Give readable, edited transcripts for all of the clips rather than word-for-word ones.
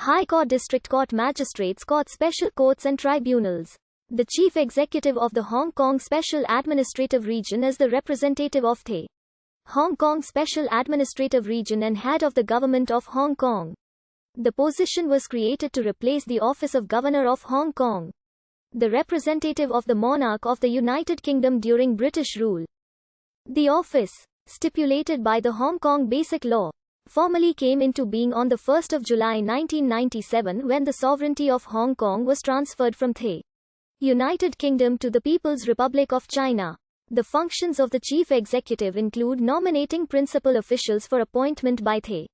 High Court, District Court, Magistrates Court, Special Courts and Tribunals. The Chief Executive of the Hong Kong Special Administrative Region is the representative of the Hong Kong Special Administrative Region and head of the Government of Hong Kong. The position was created to replace the office of Governor of Hong Kong, the representative of the monarch of the United Kingdom during British rule. The office, stipulated by the Hong Kong Basic Law, formally came into being on the 1st of July 1997 when the sovereignty of Hong Kong was transferred from the United Kingdom to the People's Republic of China. The functions of the chief executive include nominating principal officials for appointment by the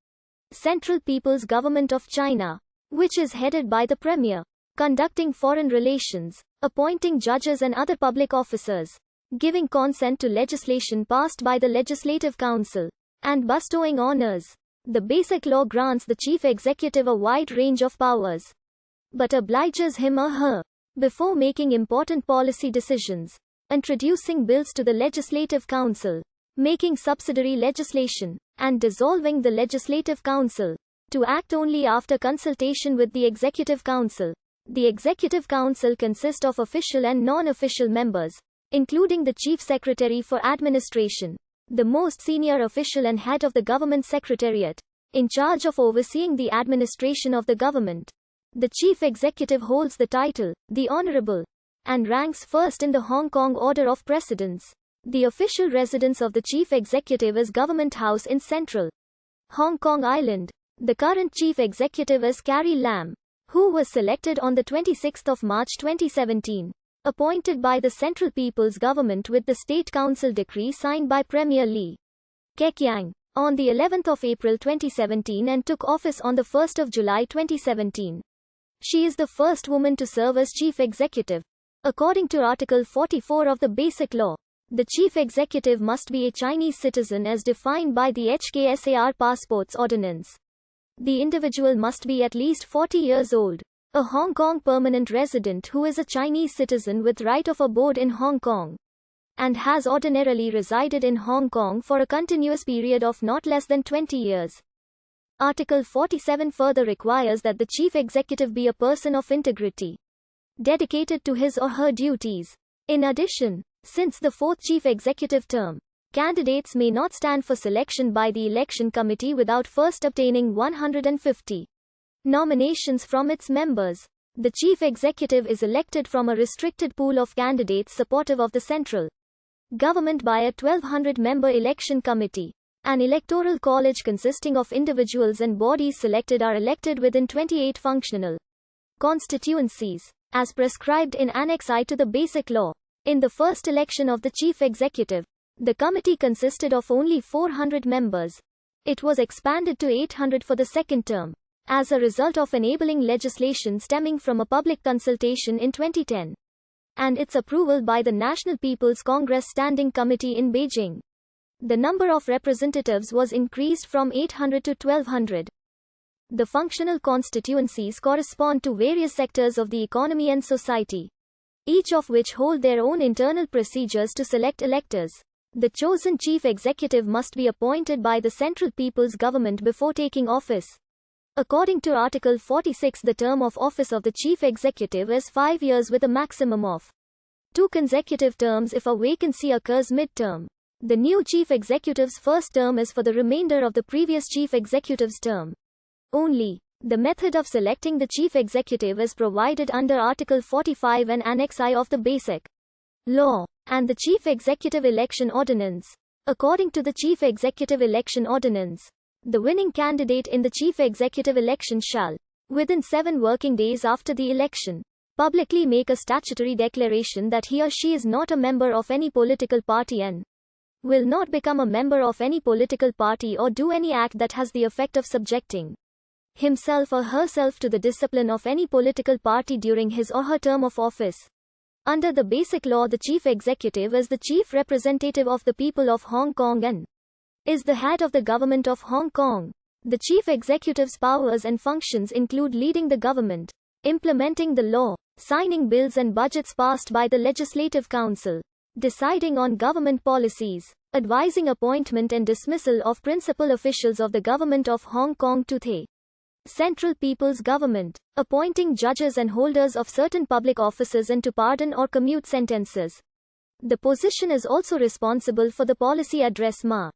Central People's Government of China, which is headed by the Premier, conducting foreign relations, appointing judges and other public officers, giving consent to legislation passed by the Legislative Council, and bestowing honors. The Basic Law grants the chief executive a wide range of powers, but obliges him or her, before making important policy decisions, introducing bills to the Legislative Council, making subsidiary legislation, and dissolving the Legislative Council, to act only after consultation with the Executive Council. The Executive Council consists of official and non-official members, including the Chief Secretary for Administration, the most senior official and head of the Government Secretariat, in charge of overseeing the administration of the government. The Chief Executive holds the title, the Honorable, and ranks first in the Hong Kong order of precedence. The official residence of the Chief Executive is Government House in Central Hong Kong Island. The current Chief Executive is Carrie Lam, who was selected on the 26th of March 2017, appointed by the Central People's Government with the State Council decree signed by Premier Lee Keqiang on the 11th of April 2017 and took office on the 1st of July 2017. She is the first woman to serve as Chief Executive. According to Article 44 of the Basic Law, the Chief Executive must be a Chinese citizen as defined by the HKSAR Passports Ordinance. The individual must be at least 40 years old, a Hong Kong permanent resident who is a Chinese citizen with right of abode in Hong Kong, and has ordinarily resided in Hong Kong for a continuous period of not less than 20 years. Article 47 further requires that the Chief Executive be a person of integrity, dedicated to his or her duties. In addition, since the fourth Chief Executive term, candidates may not stand for selection by the Election Committee without first obtaining 150 nominations from its members. The Chief Executive is elected from a restricted pool of candidates supportive of the central government by a 1,200-member election committee. An electoral college consisting of individuals and bodies selected are elected within 28 functional constituencies, as prescribed in Annex I to the Basic Law. In the first election of the Chief Executive, the committee consisted of only 400 members. It was expanded to 800 for the second term, as a result of enabling legislation stemming from a public consultation in 2010, and its approval by the National People's Congress Standing Committee in Beijing. The number of representatives was increased from 800 to 1,200. The functional constituencies correspond to various sectors of the economy and society, each of which hold their own internal procedures to select electors. The chosen Chief Executive must be appointed by the Central People's Government before taking office. According to Article 46, the term of office of the Chief Executive is 5 years with a maximum of 2 consecutive terms if a vacancy occurs mid-term. The new Chief Executive's first term is for the remainder of the previous Chief Executive's term only. The method of selecting the Chief Executive is provided under Article 45 and Annex I of the Basic Law, and the Chief Executive Election Ordinance. According to the Chief Executive Election Ordinance, the winning candidate in the Chief Executive election shall, within 7 working days after the election, publicly make a statutory declaration that he or she is not a member of any political party and will not become a member of any political party or do any act that has the effect of subjecting himself or herself to the discipline of any political party during his or her term of office. Under the Basic Law, the Chief Executive is the chief representative of the people of Hong Kong and is the head of the Government of Hong Kong. The Chief Executive's powers and functions include leading the government, implementing the law, signing bills and budgets passed by the Legislative Council, deciding on government policies, advising appointment and dismissal of principal officials of the Government of Hong Kong to the Central People's Government, appointing judges and holders of certain public offices and to pardon or commute sentences. The position is also responsible for the policy address Ma.